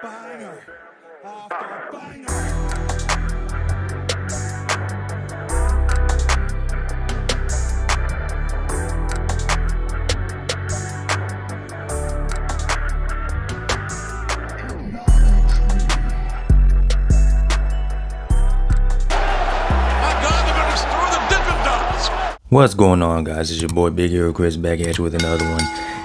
Banger after banger. What's going on, guys? It's your boy Big Hero Chris back at you with another one.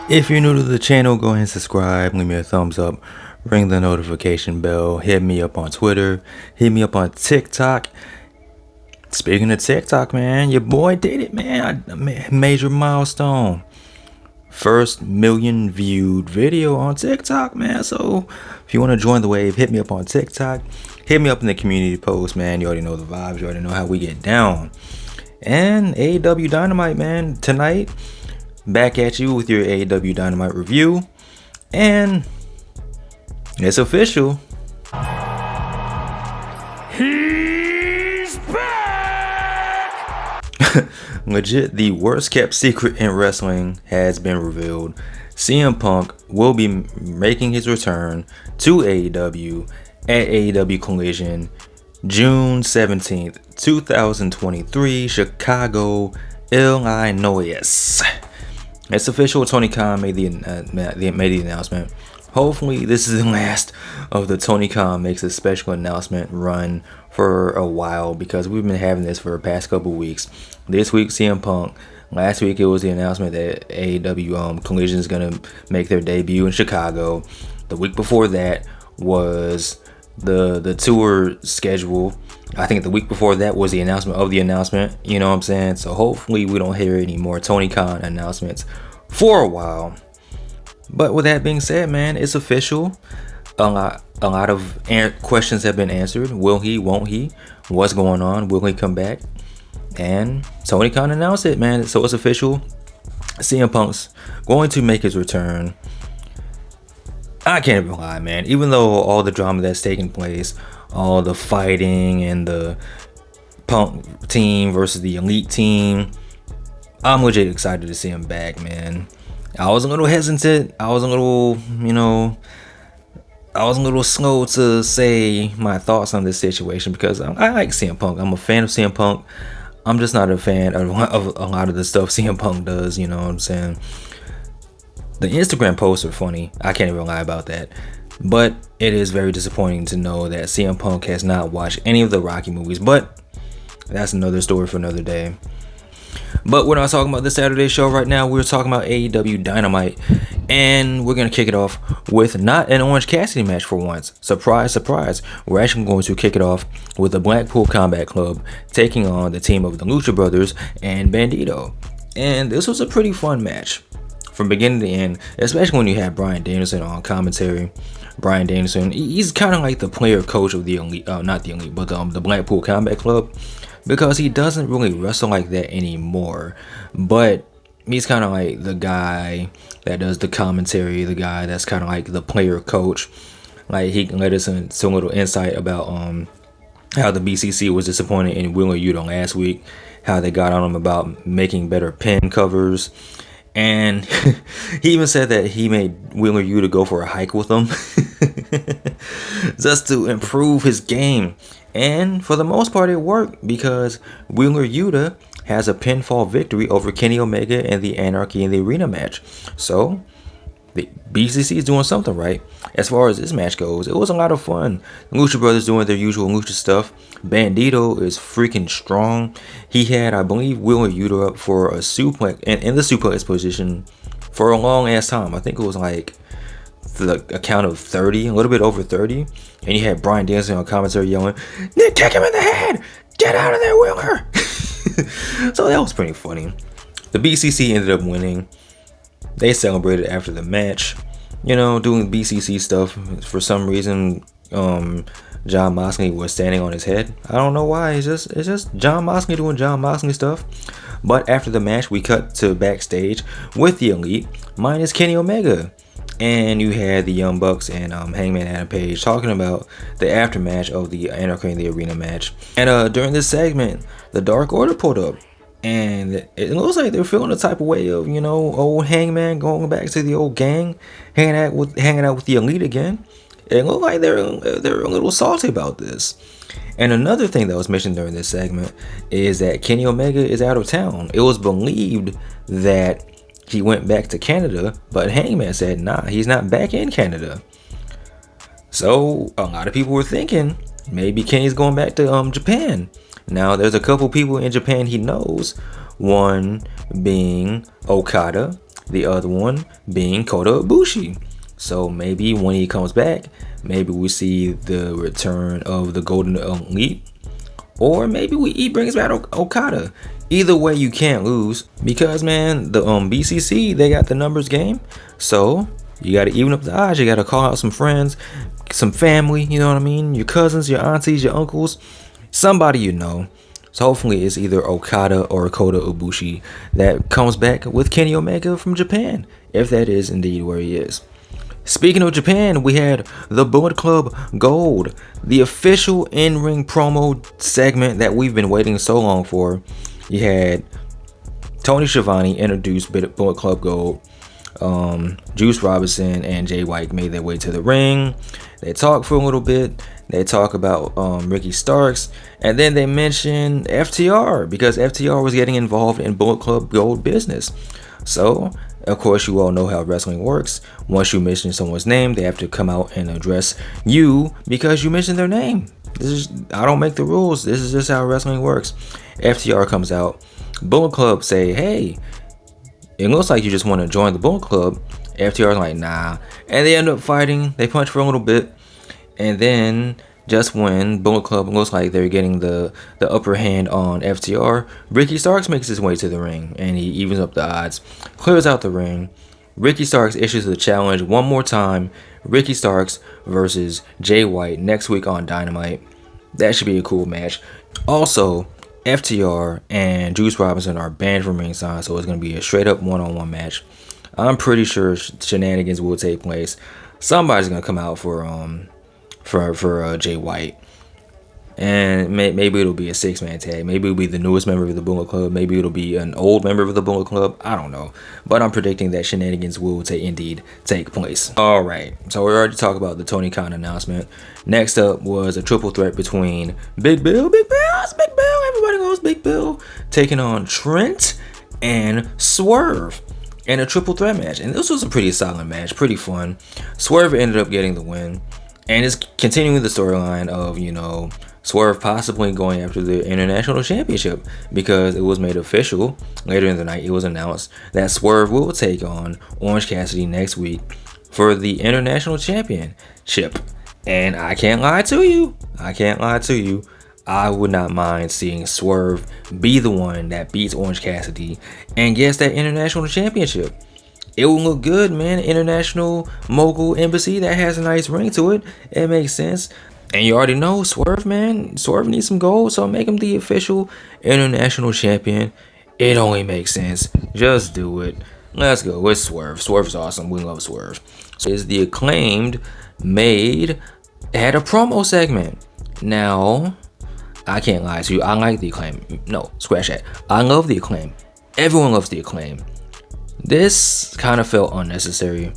If you're new to the channel, go ahead and subscribe, leave me a thumbs up, ring the notification bell, hit me up on Twitter, hit me up on TikTok. Speaking of TikTok, man, your boy did it, man. Major milestone. First million viewed video on TikTok, man. So if you want to join the wave, hit me up on TikTok, hit me up in the community post, man. You already know the vibes, you already know how we get down. And AEW Dynamite, man, tonight, back at you with your AEW Dynamite review. And it's official. He's back! Legit, the worst kept secret in wrestling has been revealed. CM Punk will be making his return to AEW at AEW Collision June 17th, 2023, Chicago, Illinois. It's official. Tony Khan made the announcement. Hopefully, this is the last of the Tony Khan makes a special announcement run for a while, because we've been having this for the past couple weeks. This week, CM Punk. Last week, it was the announcement that AEW Collision is going to make their debut in Chicago. The week before that was the tour schedule. I think the week before that was the announcement of the announcement, you know what I'm saying? So hopefully we don't hear any more Tony Khan announcements for a while. But with that being said, man, it's official. A lot of questions have been answered. Will he, won't he? What's going on? Will he come back? And Tony Khan announced it, man. So it's official. CM Punk's going to make his return. I can't even lie, man. Even though all the drama that's taking place, all the fighting and the Punk team versus the Elite team, I'm legit excited to see him back, man. I was a little hesitant. I was a little slow to say my thoughts on this situation, because I like CM Punk. I'm a fan of CM Punk. I'm just not a fan of a lot of the stuff CM Punk does, you know what I'm saying? The Instagram posts are funny. I can't even lie about that. But it is very disappointing to know that CM Punk has not watched any of the Rocky movies. But that's another story for another day. But we're not talking about the Saturday show right now. We're talking about AEW Dynamite. And we're going to kick it off with not an Orange Cassidy match for once. Surprise, surprise. We're actually going to kick it off with the Blackpool Combat Club taking on the team of the Lucha Brothers and Bandito. And this was a pretty fun match from beginning to end, especially when you have Bryan Danielson on commentary. Bryan Danielson, he's kind of like the player coach of the Elite, not the Elite, but the Blackpool Combat Club, because he doesn't really wrestle like that anymore. But he's kind of like the guy that does the commentary, the guy that's kind of like the player coach. Like, he can let us into a little insight about how the BCC was disappointed in Wheeler Yuta last week, how they got on him about making better pen covers. And he even said that he made Wheeler Yuta go for a hike with him just to improve his game. And for the most part, it worked, because Wheeler Yuta has a pinfall victory over Kenny Omega in the Anarchy in the Arena match. So the BCC is doing something right. As far as this match goes, it was a lot of fun. The Lucha Brothers doing their usual Lucha stuff. Bandito is freaking strong. He had, I believe, Wheeler Yuta up for a suplex, and in the suplex position for a long ass time. I think it was like the count of 30, a little bit over 30. And you had Bryan Danielson on commentary yelling, "Nick, kick him in the head! Get out of there, Wheeler!" So that was pretty funny. The BCC ended up winning. They celebrated after the match, you know, doing BCC stuff. For some reason, John Moxley was standing on his head. I don't know why. It's just John Moxley doing John Moxley stuff. But after the match, we cut to backstage with the Elite minus Kenny Omega. And you had the Young Bucks and Hangman Adam Page talking about the aftermatch of the Anarchy in the Arena match. And during this segment, the Dark Order pulled up. And it looks like they're feeling the type of way of, old Hangman going back to the old gang, hanging out with the Elite again. It looked like they're a little salty about this. And another thing that was mentioned during this segment is that Kenny Omega is out of town. It was believed that he went back to Canada, but Hangman said, nah, he's not back in Canada. So a lot of people were thinking maybe Kenny's going back to Japan. Now there's a couple people in Japan he knows, one being Okada, the other one being Kota Ibushi. So maybe when he comes back, maybe we see the return of the Golden Elite, or maybe he brings back Okada. Either way, you can't lose because, man, the BCC, they got the numbers game. So you got to even up the odds. You got to call out some friends, some family, you know what I mean? Your cousins, your aunties, your uncles, somebody you know. So hopefully it's either Okada or Kota Ibushi that comes back with Kenny Omega from Japan, if that is indeed where he is. Speaking of Japan, we had the Bullet Club Gold, the official in-ring promo segment that we've been waiting so long for. You had Tony Schiavone introduce Bullet Club Gold. Juice Robinson and Jay White made their way to the ring. They talk for a little bit. They talk about Ricky Starks, and then they mention FTR because FTR was getting involved in Bullet Club Gold business. So, of course, you all know how wrestling works. Once you mention someone's name, they have to come out and address you because you mentioned their name. I don't make the rules. This is just how wrestling works. FTR comes out. Bullet Club say, hey, it looks like you just want to join the Bullet Club. FTR's like, nah. And they end up fighting. They punch for a little bit. And then, just when Bullet Club looks like they're getting the upper hand on FTR, Ricky Starks makes his way to the ring. And he evens up the odds. Clears out the ring. Ricky Starks issues the challenge one more time. Ricky Starks versus Jay White next week on Dynamite. That should be a cool match. Also, FTR and Juice Robinson are banned from ringside, so it's going to be a straight up one-on-one match. I'm pretty sure shenanigans will take place. Somebody's going to come out for Jay White, and maybe it'll be a 6-man tag. Maybe it'll be the newest member of the Bullet Club. Maybe it'll be an old member of the Bullet Club. I don't know, but I'm predicting that shenanigans will indeed take place. All right, so we already talked about the Tony Khan announcement. Next up was a triple threat between Big Bill, everybody knows Big Bill, taking on Trent and Swerve in a triple threat match. And this was a pretty solid match, pretty fun. Swerve ended up getting the win, and it's continuing the storyline of, Swerve possibly going after the International Championship, because it was made official later in the night. It was announced that Swerve will take on Orange Cassidy next week for the International Championship. And I can't lie to you. I would not mind seeing Swerve be the one that beats Orange Cassidy and gets that International Championship. It will look good, man. International Mogul Embassy, that has a nice ring to it. It makes sense. And you already know Swerve, man. Swerve needs some gold, so make him the official International Champion. It only makes sense. Just do it. Let's go with Swerve. Swerve's awesome. We love Swerve. So is the Acclaimed had a promo segment. Now, I can't lie to you. I like the Acclaim. No, scratch that. I love the Acclaim. Everyone loves the Acclaim. This kind of felt unnecessary.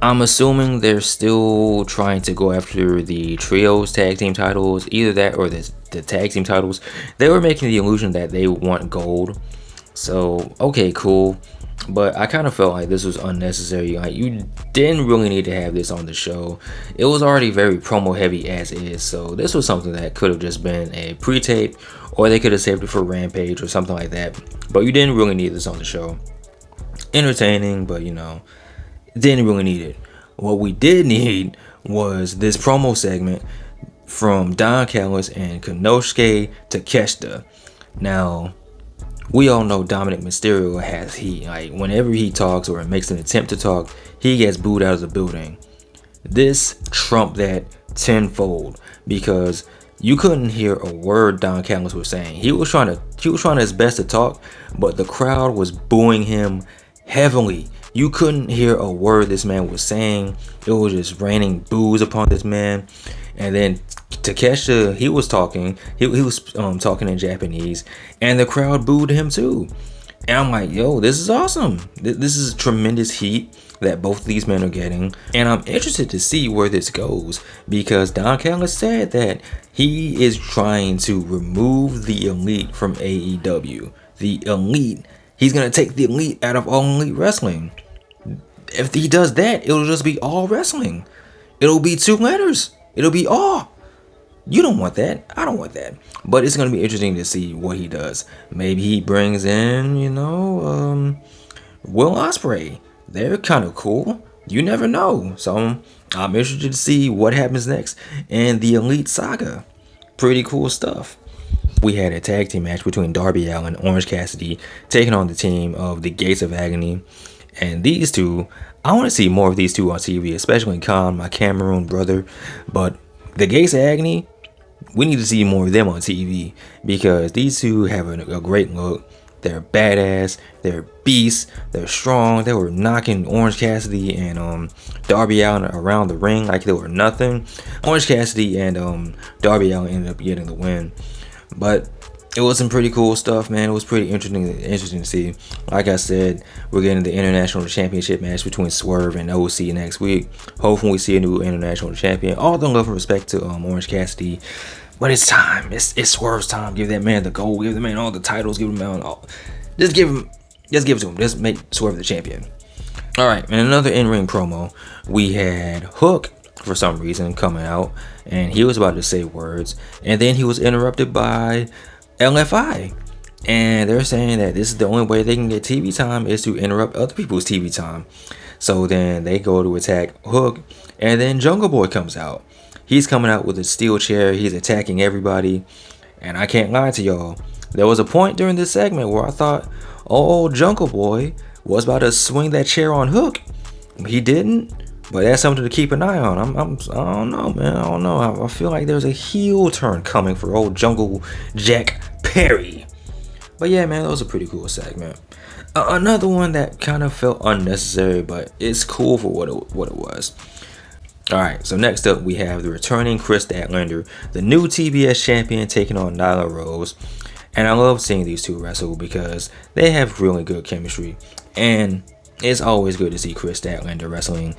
I'm assuming they're still trying to go after the trios tag team titles. Either that or the tag team titles. They were making the illusion that they want gold. So, okay, cool. But I kind of felt like this was unnecessary. Like, you didn't really need to have this on the show. It was already very promo heavy as is. So this was something that could have just been a pre-tape, or they could have saved it for Rampage or something like that. But you didn't really need this on the show. Entertaining, but didn't really need it. What we did need was this promo segment from Don Callis and Konosuke Takeshita. Now, we all know Dominic Mysterio has heat. Like, whenever he talks or makes an attempt to talk, he gets booed out of the building. This trumped that tenfold, because you couldn't hear a word Don Callis was saying. He was trying his best to talk, but the crowd was booing him heavily. You couldn't hear a word this man was saying. It was just raining boos upon this man. And then Takeshita, he was talking. He was talking in Japanese, and the crowd booed him too. And I'm like, yo, this is awesome. This is tremendous heat that both of these men are getting. And I'm interested to see where this goes, because Don Callis said that he is trying to remove the elite from AEW. The elite. He's going to take the elite out of all elite wrestling. If he does that, it'll just be all wrestling. It'll be 2 letters. It'll be all. You don't want that. I don't want that. But it's going to be interesting to see what he does. Maybe he brings in, Will Ospreay. They're kind of cool. You never know. So I'm interested to see what happens next in the Elite Saga. Pretty cool stuff. We had a tag team match between Darby Allin and Orange Cassidy taking on the team of the Gates of Agony. And these two, I want to see more of these two on TV, especially Khan, my Cameroon brother. But the Gates of Agony, we need to see more of them on TV, because these two have a great look. They're badass. They're beasts. They're strong. They were knocking Orange Cassidy and Darby Allin around the ring like they were nothing. Orange Cassidy and Darby Allin ended up getting the win. But it was some pretty cool stuff, man. It was pretty interesting to see. Like I said, we're getting the International Championship match between Swerve and OC next week. Hopefully we see a new International Champion. All the love and respect to Orange Cassidy. But it's time. It's Swerve's time. Give that man the gold. Give the man all the titles. Give him all. Just give it to him. Just make Swerve the champion. All right. And another in-ring promo. We had Hook, for some reason, coming out, and he was about to say words, and then he was interrupted by LFI, and they're saying that this is the only way they can get TV time is to interrupt other people's TV time. So then they go to attack Hook, and then Jungle Boy comes out. He's coming out with a steel chair. He's attacking everybody, and I can't lie to y'all, there was a point during this segment where I thought, oh, Jungle Boy was about to swing that chair on Hook. He didn't. But that's something to keep an eye on. I don't know, man. I don't know. I feel like there's a heel turn coming for old Jungle Jack Perry. But yeah, man, that was a pretty cool segment. Another one that kind of felt unnecessary, but it's cool for what it was. Alright, so next up we have the returning Chris Statlander, the new TBS champion, taking on Nyla Rose. And I love seeing these two wrestle because they have really good chemistry. And it's always good to see Chris Statlander wrestling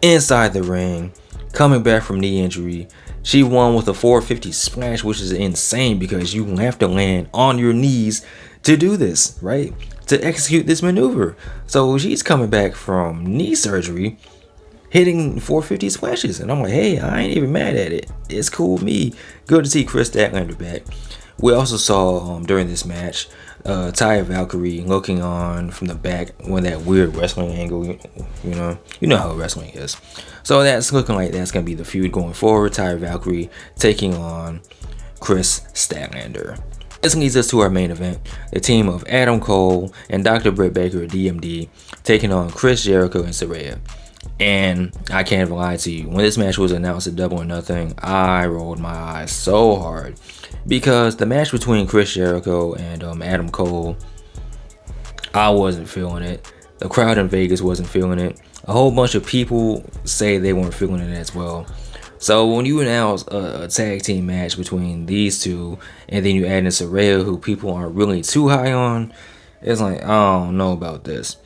inside the ring, coming back from knee injury. She won with a 450 splash, which is insane because you have to land on your knees to do this, right? To execute this maneuver. So she's coming back from knee surgery, hitting 450 splashes. And I'm like, hey, I ain't even mad at it. It's cool with me. Good to see Chris Statlander back. We also saw during this match Taya Valkyrie looking on from the back with that weird wrestling angle. You know how wrestling is. So that's looking like that's going to be the feud going forward. Taya Valkyrie taking on Chris Statlander. This leads us to our main event. The team of Adam Cole and Dr. Britt Baker, DMD, taking on Chris Jericho and Saraya. And I can't even lie to you, when this match was announced at Double or Nothing, I rolled my eyes so hard. Because the match between Chris Jericho and Adam Cole, I wasn't feeling it. The crowd in Vegas wasn't feeling it. A whole bunch of people say they weren't feeling it as well. So when you announce a tag team match between these two, and then you add in Saraya, who people aren't really too high on, it's like, I don't know about this.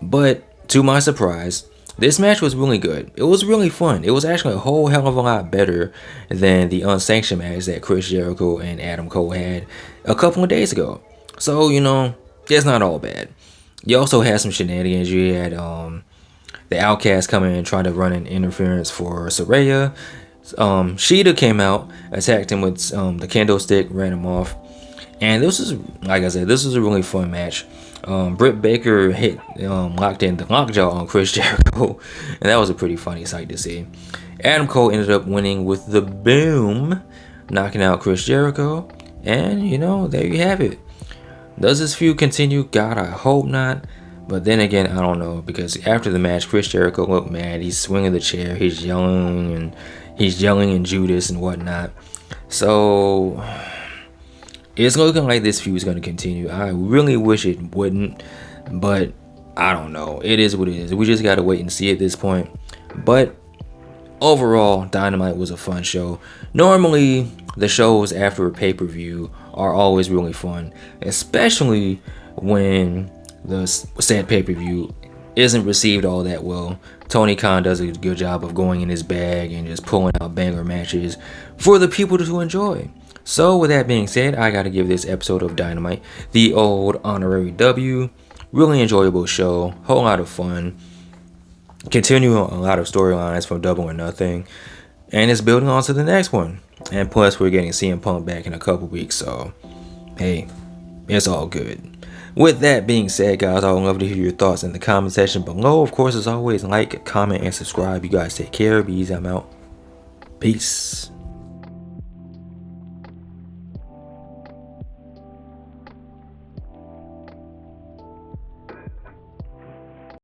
But to my surprise, this match was really good. It was really fun. It was actually a whole hell of a lot better than the unsanctioned match that Chris Jericho and Adam Cole had a couple of days ago. So, it's not all bad. You also had some shenanigans. You had the Outcast come in and try to run an interference for Saraya. Sheeta came out, attacked him with the kendo stick, ran him off. And this is, like I said, this was a really fun match. Britt Baker locked in the lockjaw on Chris Jericho, and that was a pretty funny sight to see. Adam Cole ended up winning with the boom, knocking out Chris Jericho, and there you have it. Does this feud continue? God, I hope not. But then again, I don't know, because after the match, Chris Jericho looked mad. He's swinging the chair, he's yelling in Judas and whatnot. So it's looking like this feud is going to continue. I really wish it wouldn't, but I don't know. It is what it is. We just gotta wait and see at this point. But overall, Dynamite was a fun show. Normally, the shows after a pay-per-view are always really fun, especially when the said pay-per-view isn't received all that well. Tony Khan does a good job of going in his bag and just pulling out banger matches for the people to enjoy. So with that being said, I gotta give this episode of Dynamite the old honorary W. Really enjoyable show, whole lot of fun. Continuing a lot of storylines from Double or Nothing, and it's building on to the next one. And plus, we're getting CM Punk back in a couple weeks, so hey, it's all good. With that being said, guys, I would love to hear your thoughts in the comment section below. Of course, as always, like, comment, and subscribe. You guys take care. Be easy. I'm out. Peace.